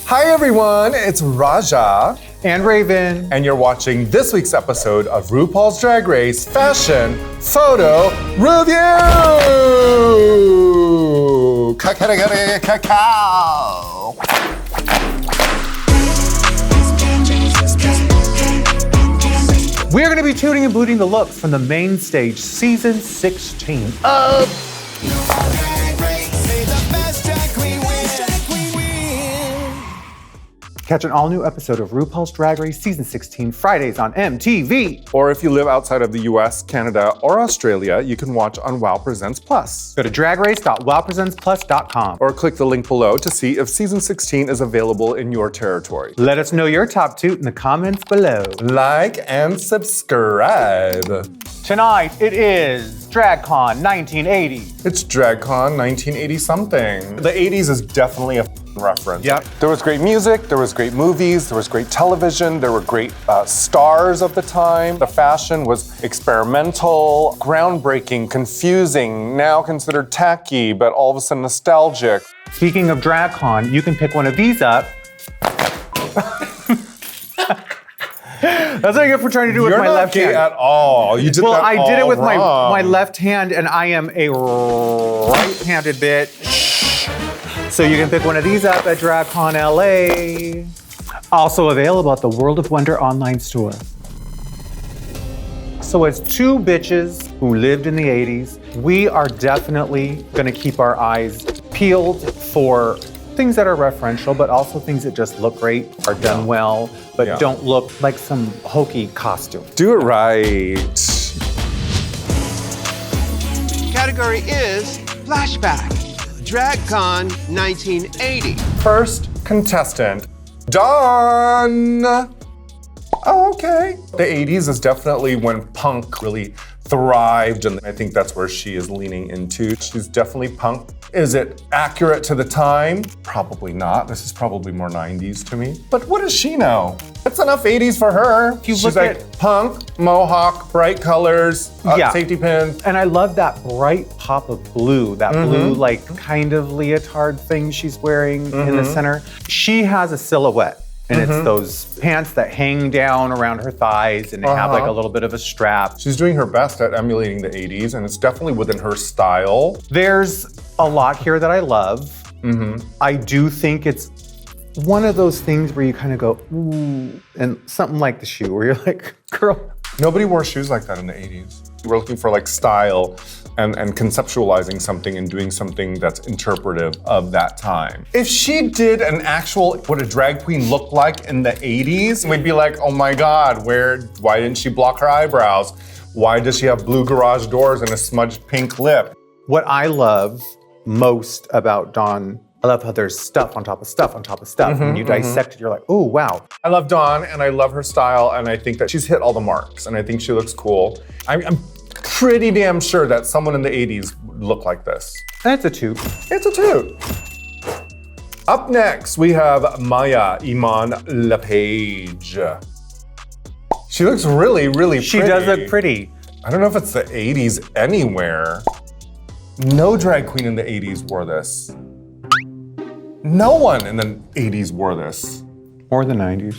Hi everyone, it's Raja and Raven, and you're watching this week's episode of RuPaul's Drag Race Fashion Photo Review! Cacao! We're going to be tuning and booting the looks from the main stage season 16 of Catch an all-new episode of RuPaul's Drag Race Season 16 Fridays on MTV. Or if you live outside of the US, Canada, or Australia, you can watch on WoW Presents Plus. Go to dragrace.wowpresentsplus.com. Or click the link below to see if Season 16 is available in your territory. Let us know your top toot in the comments below. Like and subscribe. Tonight it is DragCon 1980. It's DragCon 1980-something. The 80s is definitely a reference. Yep. There was great music, there was great movies, there was great television, there were great stars of the time. The fashion was experimental, groundbreaking, confusing, now considered tacky, but all of a sudden nostalgic. Speaking of DragCon, you can pick one of these up. That's what I get for trying to do with my left hand. At all. You did well, that I did it with wrong. my left hand, and I am a right-handed bitch. So you can pick one of these up at DragCon LA. Also available at the World of Wonder online store. So as two bitches who lived in the 80s, we are definitely gonna keep our eyes peeled for things that are referential, but also things that just look great, are done well, but don't look like some hokey costume. Do it right. Category is Flashback, DragCon 1980. First contestant, Dawn. Oh, okay. The 80s is definitely when punk really thrived, and I think that's where she is leaning into. She's definitely punk. Is it accurate to the time? Probably not. This is probably more 90s to me. But what does she know? It's enough 80s for her. She's like punk, mohawk, bright colors, safety pins. And I love that bright pop of blue, that blue like kind of leotard thing she's wearing in the center. She has a silhouette. And it's those pants that hang down around her thighs and they have like a little bit of a strap. She's doing her best at emulating the 80s, and it's definitely within her style. There's a lot here that I love. I do think it's one of those things where you kind of go, ooh, and something like the shoe where you're like, girl. Nobody wore shoes like that in the 80s. We're looking for like style and conceptualizing something and doing something that's interpretive of that time. If she did an actual, what a drag queen looked like in the 80s, we'd be like, oh my God, why didn't she block her eyebrows? Why does she have blue garage doors and a smudged pink lip? What I love most about Dawn, I love how there's stuff on top of stuff on top of stuff. When you dissect it, you're like, oh, wow. I love Dawn, and I love her style, and I think that she's hit all the marks, and I think she looks cool. I'm pretty damn sure that someone in the 80s would look like this. That's a toot. It's a toot. Up next, we have Mhi'ya Iman LePage. She looks really, really pretty. She does look pretty. I don't know if it's the 80s anywhere. No drag queen in the 80s wore this. No one in the 80s wore this. Or the 90s.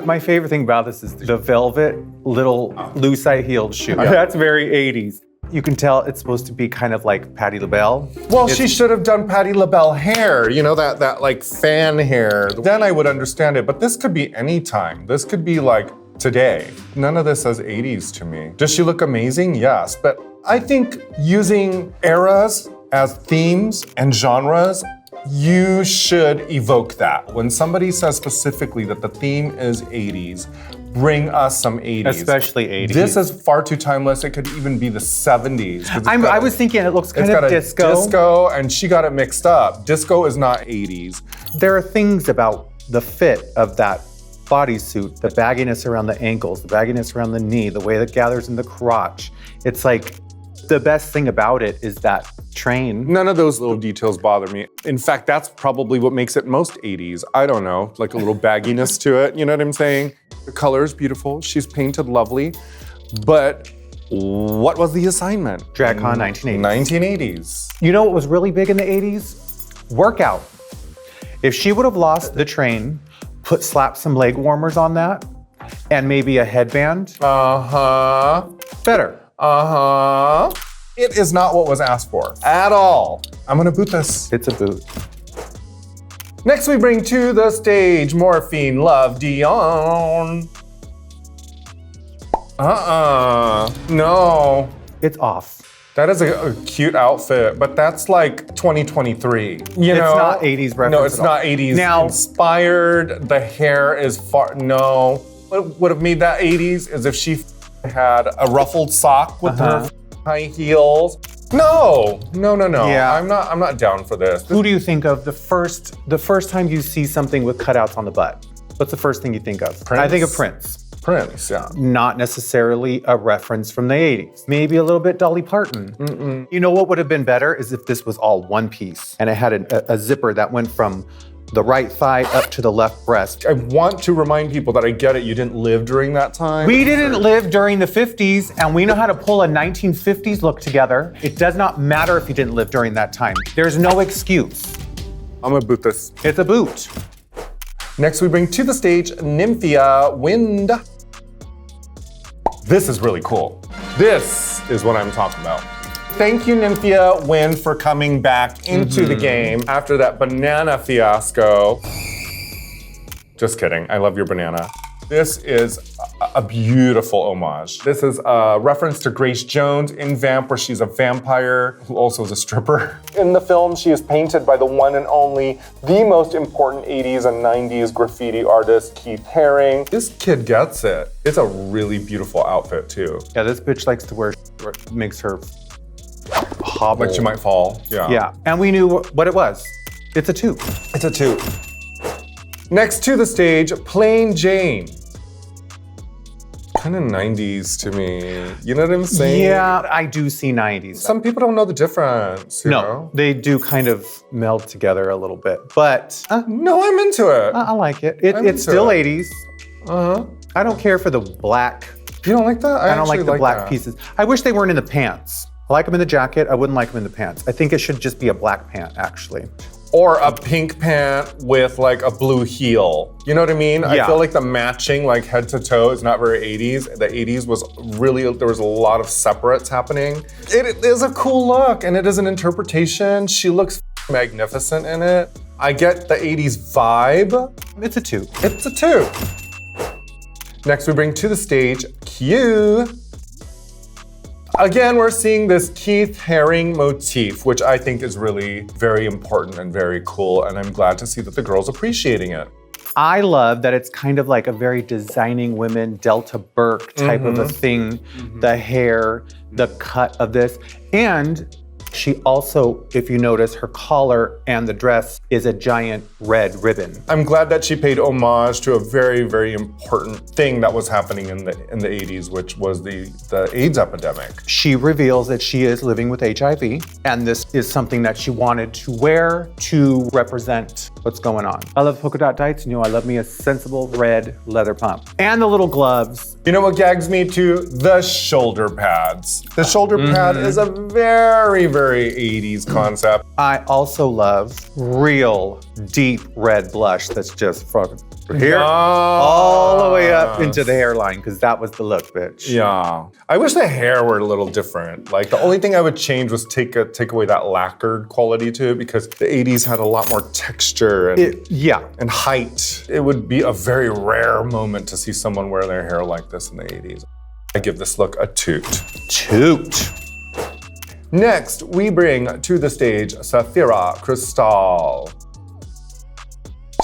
My favorite thing about this is the velvet little loose-heeled shoe. That's very 80s. You can tell it's supposed to be kind of like Patti LaBelle. Well, she should have done Patti LaBelle hair, you know, that like fan hair. Then I would understand it, but this could be any time. This could be like today. None of this says 80s to me. Does she look amazing? Yes, but I think using eras as themes and genres, you should evoke that. When somebody says specifically that the theme is 80s, bring us some 80s. Especially 80s. This is far too timeless. It could even be the 70s. I was thinking it looks kind of disco. Disco, and she got it mixed up. Disco is not 80s. There are things about the fit of that bodysuit, the bagginess around the ankles, the bagginess around the knee, the way that gathers in the crotch. It's like, the best thing about it is that train. None of those little details bother me. In fact, that's probably what makes it most 80s. I don't know, like a little bagginess to it, you know what I'm saying? The color is beautiful, she's painted lovely, but what was the assignment? DragCon 1980s. 1980s. You know what was really big in the 80s? Workout. If she would have lost the train, slapped some leg warmers on that, and maybe a headband. Better. It is not what was asked for at all. I'm gonna boot this. It's a boot. Next we bring to the stage Morphine, Love, Dion. No. It's off. That is a cute outfit, but that's like 2023. It's not 80s reference. No, it's not 80s now, inspired. The hair is far, no. What would have made that 80s is if she had a ruffled sock with her high heels. No. Yeah. I'm not down for this. Who do you think of the first time you see something with cutouts on the butt? What's the first thing you think of? Prince. I think of Prince. Prince, yeah. Not necessarily a reference from the 80s. Maybe a little bit Dolly Parton. You know what would have been better is if this was all one piece and it had a zipper that went from the right thigh up to the left breast. I want to remind people that I get it, you didn't live during that time. We didn't live during the 50s, and we know how to pull a 1950s look together. It does not matter if you didn't live during that time. There's no excuse. I'm gonna boot this. It's a boot. Next we bring to the stage Nymphia Wind. This is really cool. This is what I'm talking about. Thank you, Nymphia Wind, for coming back into the game after that banana fiasco. Just kidding, I love your banana. This is a beautiful homage. This is a reference to Grace Jones in Vamp, where she's a vampire who also is a stripper. In the film, she is painted by the one and only, the most important 80s and 90s graffiti artist, Keith Haring. This kid gets it. It's a really beautiful outfit, too. Yeah, this bitch likes to wear makes her hobble. Like she might fall, yeah. Yeah, and we knew what it was. It's a toque. It's a toque. Next to the stage, Plain Jane. Kind of 90s to me. You know what I'm saying? Yeah, I do see 90s. Some people don't know the difference, you know? They do kind of meld together a little bit, but no, I'm into it. I like it. It's still 80s. I don't care for the black. You don't like that? I don't like the black that. pieces. I wish they weren't in the pants. I like them in the jacket. I wouldn't like them in the pants. I think it should just be a black pant, actually. Or a pink pant with like a blue heel. You know what I mean? Yeah. I feel like the matching like head to toe is not very 80s. The 80s was really, there was a lot of separates happening. It is a cool look and it is an interpretation. She looks magnificent in it. I get the 80s vibe. It's a toque. It's a toque. Next we bring to the stage Q. Again, we're seeing this Keith Haring motif, which I think is really very important and very cool, and I'm glad to see that the girl's appreciating it. I love that it's kind of like a very designing women, Delta Burke type of a thing. The hair, the cut of this, and she also, if you notice, her collar and the dress is a giant red ribbon. I'm glad that she paid homage to a very, very important thing that was happening in the 80s, which was the AIDS epidemic. She reveals that she is living with HIV, and this is something that she wanted to wear to represent what's going on. I love polka dot tights, and I love me a sensible red leather pump. And the little gloves. You know what gags me too? The shoulder pads. The shoulder pad is a very, very 80s concept. I also love real deep red blush that's just fucking here all the way up into the hairline, because that was the look, bitch. Yeah. I wish the hair were a little different. Like the only thing I would change was take away that lacquered quality to it, because the 80s had a lot more texture and height. It would be a very rare moment to see someone wear their hair like this in the 80s. I give this look a toot. Toot. Next, we bring to the stage Sapphira, Cristál.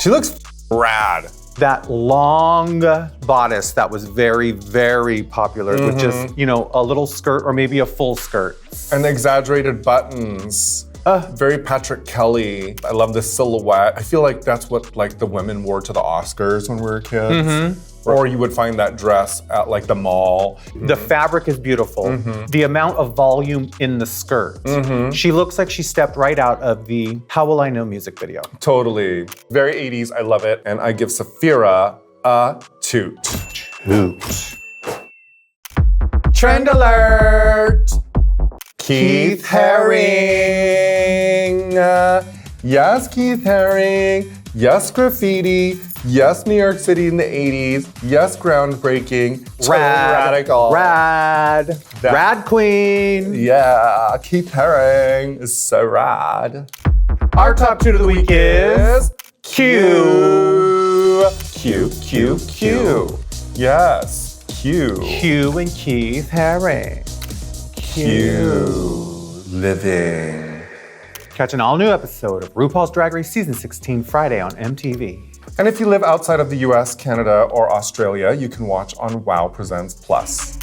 She looks rad. That long bodice that was very, very popular with just, a little skirt or maybe a full skirt. And the exaggerated buttons. Very Patrick Kelly. I love this silhouette. I feel like that's what like the women wore to the Oscars when we were kids. Or you would find that dress at like the mall. The fabric is beautiful. The amount of volume in the skirt. She looks like she stepped right out of the How Will I Know music video. Totally. Very 80s, I love it. And I give Sapphira a toot. Toot. Trend alert! Keith Haring. Yes, Keith Haring. Yes, graffiti. Yes, New York City in the 80s. Yes, groundbreaking. Radical. Rad queen. Yeah, Keith Haring is so rad. Our top 2 of the week is Q. Yes, Q. Q and Keith Haring. Q. Living. Catch an all-new episode of RuPaul's Drag Race Season 16 Friday on MTV. And if you live outside of the US, Canada, or Australia, you can watch on WOW Presents Plus.